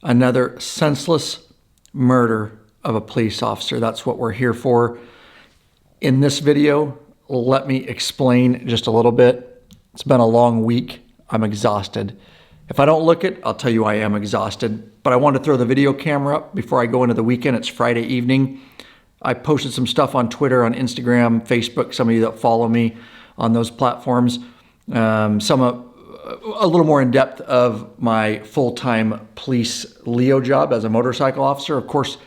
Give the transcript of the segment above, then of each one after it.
another senseless murder of a police officer. That's what we're here for. In this video, let me explain just a little bit. It's been a long week. I'm exhausted. If I don't look it, I'll tell you I am exhausted. But I wanted to throw the video camera up before I go into the weekend. It's Friday evening. I posted some stuff on Twitter, on Instagram, Facebook, some of you that follow me on those platforms. A little more in depth of my full-time police Leo job as a motorcycle officer. Of course,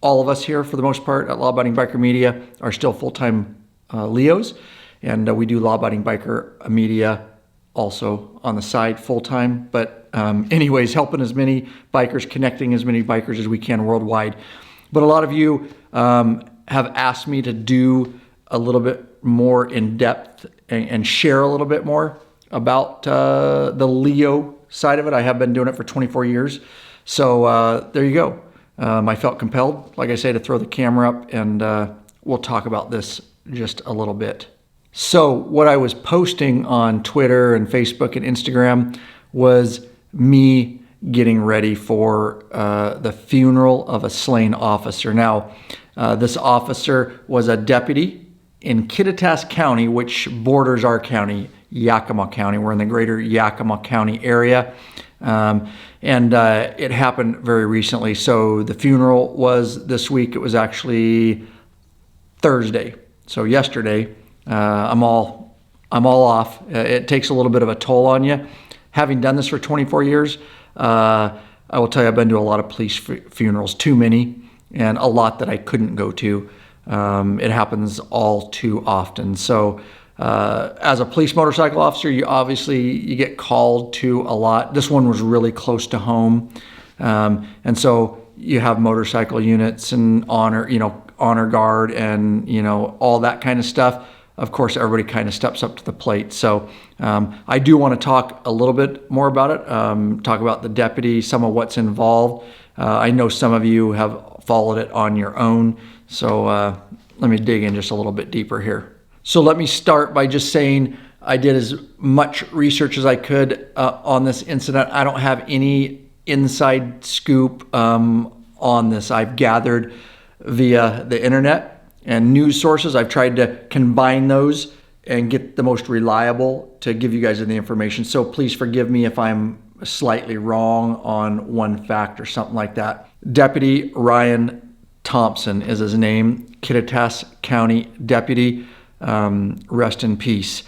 all of us here, for the most part, at Law Abiding Biker Media are still full-time Leos, and we do Law Abiding Biker Media also on the side full-time. But anyways, helping as many bikers, connecting as many bikers as we can worldwide. But a lot of you have asked me to do a little bit more in depth and share a little bit more about the Leo side of it. I have been doing it for 24 years. So there you go. I felt compelled, like I say, to throw the camera up, and we'll talk about this just a little bit. So what I was posting on Twitter and Facebook and Instagram was me getting ready for the funeral of a slain officer. Now, this officer was a deputy in Kittitas County, which borders our county, Yakima County. We're in the greater Yakima County area. And it happened very recently. So the funeral was this week. It was actually Thursday. So yesterday, I'm all off. It takes a little bit of a toll on you. Having done this for 24 years, I will tell you, I've been to a lot of police funerals, too many, and a lot that I couldn't go to. It happens all too often. So as a police motorcycle officer, you get called to a lot. This one was really close to home. And so you have motorcycle units and honor guard and, all that kind of stuff. Of course, everybody kind of steps up to the plate. So I do want to talk a little bit more about it, talk about the deputy, some of what's involved. I know some of you have followed it on your own. So let me dig in just a little bit deeper here. So let me start by just saying I did as much research as I could on this incident. I don't have any inside scoop on this. I've gathered via the internet and news sources. I've tried to combine those and get the most reliable to give you guys the information. So please forgive me if I'm slightly wrong on one fact or something like that. Deputy Ryan Thompson is his name, Kittitas County Deputy. Rest in peace.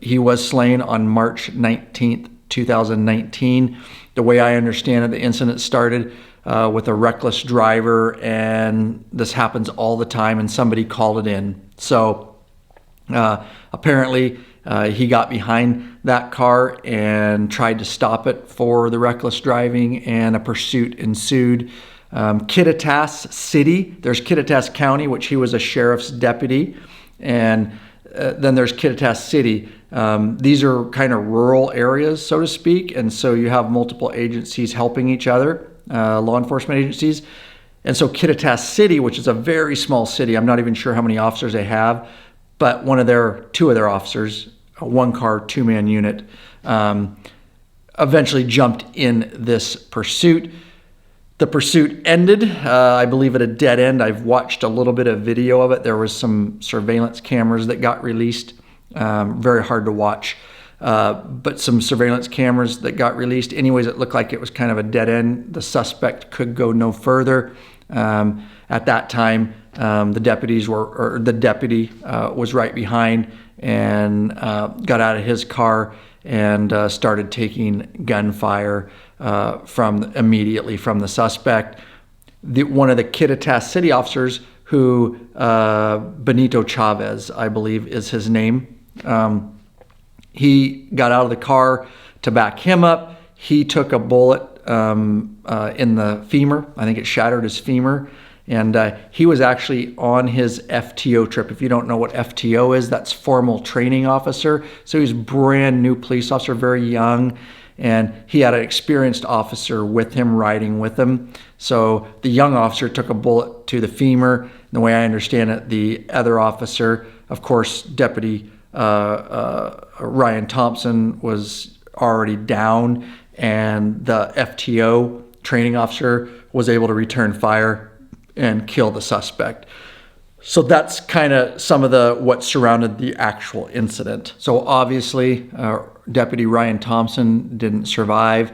He was slain on March 19th, 2019. The way I understand it, the incident started with a reckless driver, and this happens all the time, and somebody called it in. So apparently he got behind that car and tried to stop it for the reckless driving, and a pursuit ensued. Kittitas City, there's Kittitas County, which he was a sheriff's deputy, and then there's Kittitas City. These are kind of rural areas, so to speak, and so you have multiple agencies helping each other, law enforcement agencies. And so Kittitas City, which is a very small city, I'm not even sure how many officers they have, but two of their officers, a one-car, two-man unit, eventually jumped in this pursuit. The pursuit ended, I believe, at a dead end. I've watched a little bit of video of it. There was some surveillance cameras that got released. Very hard to watch, but some surveillance cameras that got released. Anyways, it looked like it was kind of a dead end. The suspect could go no further. At that time, the deputy was right behind and got out of his car and started taking gunfire immediately from the suspect. One of the Kittitas City officers, who Benito Chavez, I believe is his name, he got out of the car to back him up. He took a bullet in the femur. I think it shattered his femur. And he was actually on his FTO trip. If you don't know what FTO is, that's formal training officer. So he's a brand new police officer, very young. And he had an experienced officer with him, riding with him. So the young officer took a bullet to the femur. And the way I understand it, the other officer, of course, Deputy Ryan Thompson, was already down. and the FTO training officer was able to return fire and kill the suspect. So that's kind of some of what surrounded the actual incident. So obviously, Deputy Ryan Thompson didn't survive.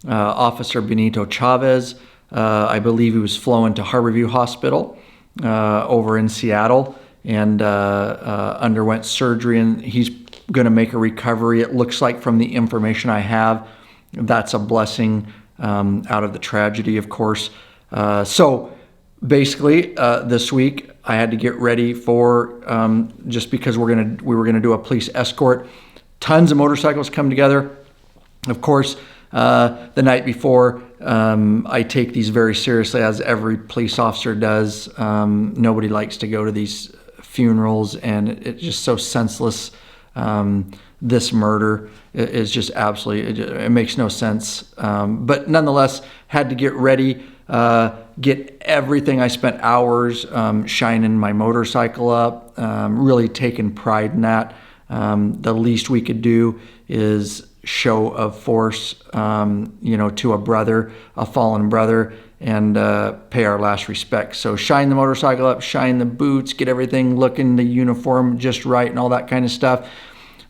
Officer Benito Chavez, I believe he was flown to Harborview Hospital over in Seattle and underwent surgery, and he's going to make a recovery. It looks like, from the information I have, that's a blessing out of the tragedy, of course. So basically, this week I had to get ready for, just because we were gonna do a police escort. Tons of motorcycles come together. Of course, the night before, I take these very seriously, as every police officer does. Nobody likes to go to these funerals, and it's just so senseless. This murder is just absolutely, it makes no sense. But nonetheless, had to get ready, get everything. I spent hours shining my motorcycle up, really taking pride in that. The least we could do is show of force, to a brother, a fallen brother, and pay our last respects. So shine the motorcycle up, shine the boots, get everything looking, the uniform just right, and all that kind of stuff.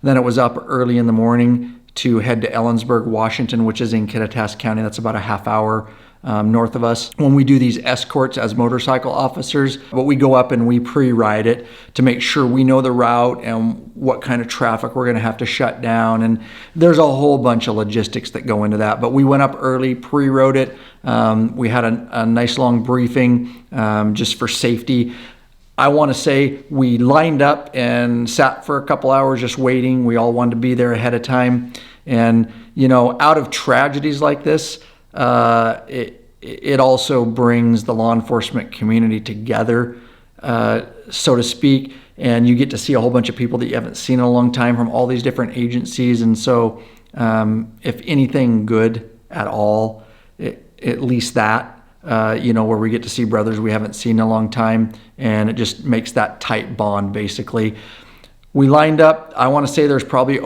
Then it was up early in the morning to head to Ellensburg, Washington, which is in Kittitas County. That's about a half hour north of us. When we do these escorts as motorcycle officers, but we go up and we pre-ride it to make sure we know the route and what kind of traffic we're going to have to shut down. And there's a whole bunch of logistics that go into that. But we went up early, pre-rode it. We had a nice long briefing just for safety. I want to say we lined up and sat for a couple hours just waiting. We all wanted to be there ahead of time. And, out of tragedies like this, it also brings the law enforcement community together, so to speak. And you get to see a whole bunch of people that you haven't seen in a long time from all these different agencies. And so if anything good at all, at least that, where we get to see brothers we haven't seen in a long time, and it just makes that tight bond, basically. We lined up. I want to say there's probably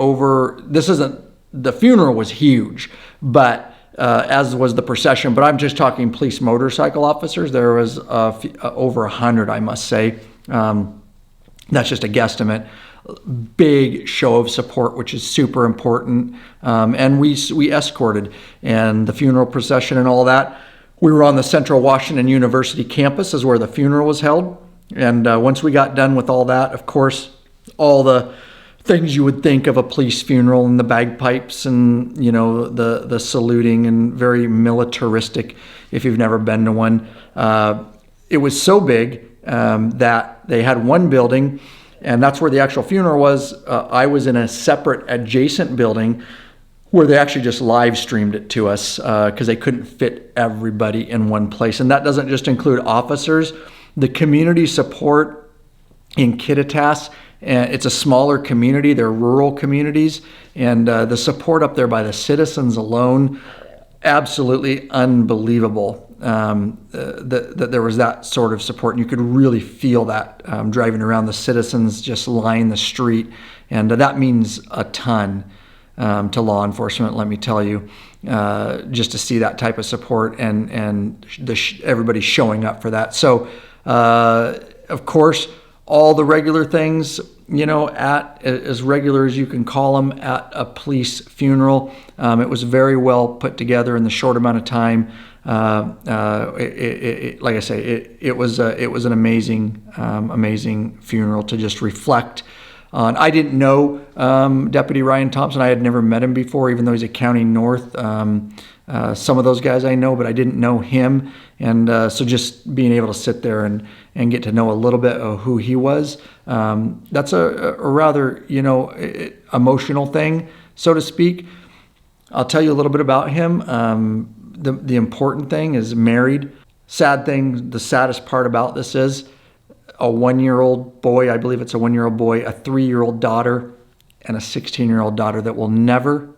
the funeral was huge, but as was the procession, but I'm just talking police motorcycle officers. There was over 100, I must say. That's just a guesstimate. Big show of support, which is super important. And we escorted, and the funeral procession and all that. We were on the Central Washington University campus, is where the funeral was held. And once we got done with all that, of course, all the things you would think of a police funeral, and the bagpipes and, the saluting, and very militaristic if you've never been to one. It was so big that they had one building, and that's where the actual funeral was. I was in a separate adjacent building where they actually just live streamed it to us because they couldn't fit everybody in one place. And that doesn't just include officers. The community support in Kittitas, it's a smaller community. They're rural communities. And the support up there by the citizens alone, absolutely unbelievable. That there was that sort of support. And you could really feel that driving around, the citizens just line the street. And that means a ton to law enforcement, let me tell you, just to see that type of support and everybody showing up for that. So, of course, all the regular things, at as regular as you can call them at a police funeral. It was very well put together in the short amount of time. Like I say, it was an amazing funeral to just reflect on. I didn't know Deputy Ryan Thompson. I had never met him before, even though he's a county north. Some of those guys I know, but I didn't know him. And so just being able to sit there and get to know a little bit of who he was, that's a rather, emotional thing, so to speak. I'll tell you a little bit about him. The important thing is married. Sad thing, the saddest part about this is a 1-year-old boy, I believe it's a 1-year-old boy, a 3-year-old daughter, and a 16-year-old daughter that will never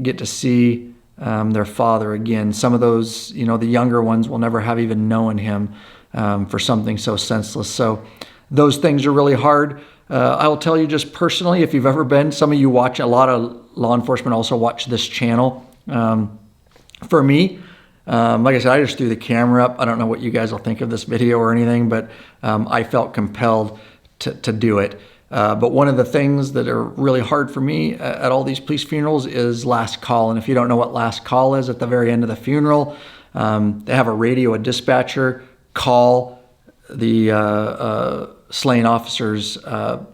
get to see their father again. Some of those, the younger ones will never have even known him for something so senseless. So those things are really hard. I will tell you just personally, if you've ever been, some of you watch, a lot of law enforcement also watch this channel. For me, like I said, I just threw the camera up. I don't know what you guys will think of this video or anything, but I felt compelled to do it. But one of the things that are really hard for me at all these police funerals is last call. And if you don't know what last call is, at the very end of the funeral, they have a radio, a dispatcher call the slain officer's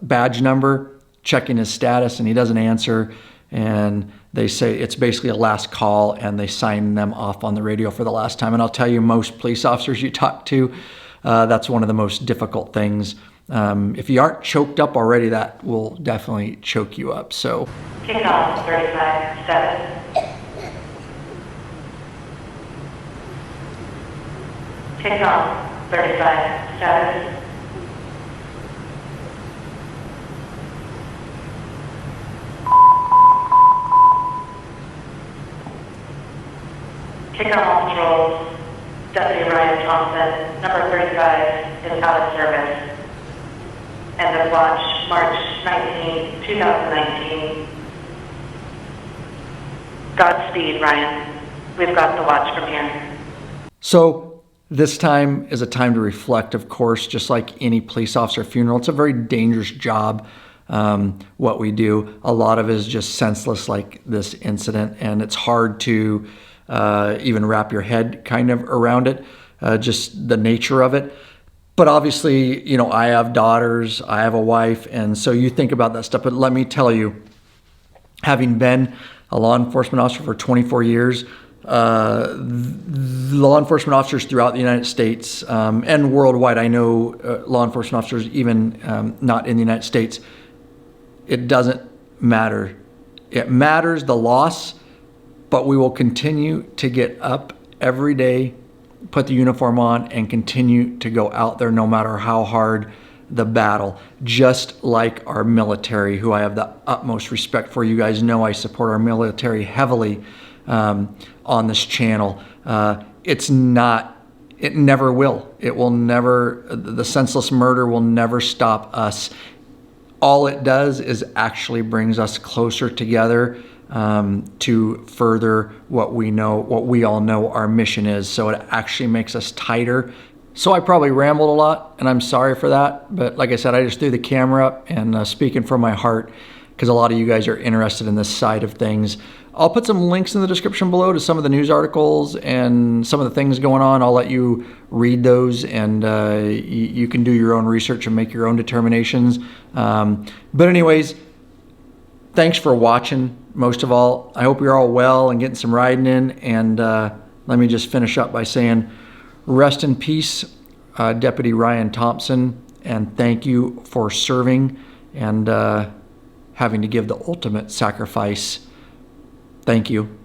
badge number, checking his status, and he doesn't answer. And they say it's basically a last call, and they sign them off on the radio for the last time. And I'll tell you, most police officers you talk to, that's one of the most difficult things. If you aren't choked up already, that will definitely choke you up. So, kick off 35-7. Kick off 35-7. Kick off patrols. Deputy Ryan Thompson, number 35, is out of service. End of watch, March 19, 2019. Godspeed, Ryan. We've got the watch from here. So this time is a time to reflect, of course, just like any police officer funeral. It's a very dangerous job, what we do. A lot of it is just senseless, like this incident, and it's hard to even wrap your head kind of around it, just the nature of it. But obviously, you know, I have daughters, I have a wife, and so you think about that stuff. But let me tell you, having been a law enforcement officer for 24 years, law enforcement officers throughout the United States and worldwide, I know law enforcement officers even not in the United States, it doesn't matter. It matters the loss, but we will continue to get up every day, put the uniform on, and continue to go out there no matter how hard the battle. Just like our military, who I have the utmost respect for. You guys know I support our military heavily on this channel. It never will. It will never, the senseless murder will never stop us. All it does is actually brings us closer together to further what we know, what we all know our mission is. So it actually makes us tighter. So I probably rambled a lot, and I'm sorry for that. But like I said, I just threw the camera up and speaking from my heart, because a lot of you guys are interested in this side of things. I'll put some links in the description below to some of the news articles and some of the things going on. I'll let you read those, and you can do your own research and make your own determinations. But anyways, thanks for watching. Most of all, I hope you're all well and getting some riding in. And let me just finish up by saying, rest in peace, Deputy Ryan Thompson, and thank you for serving and having to give the ultimate sacrifice. Thank you.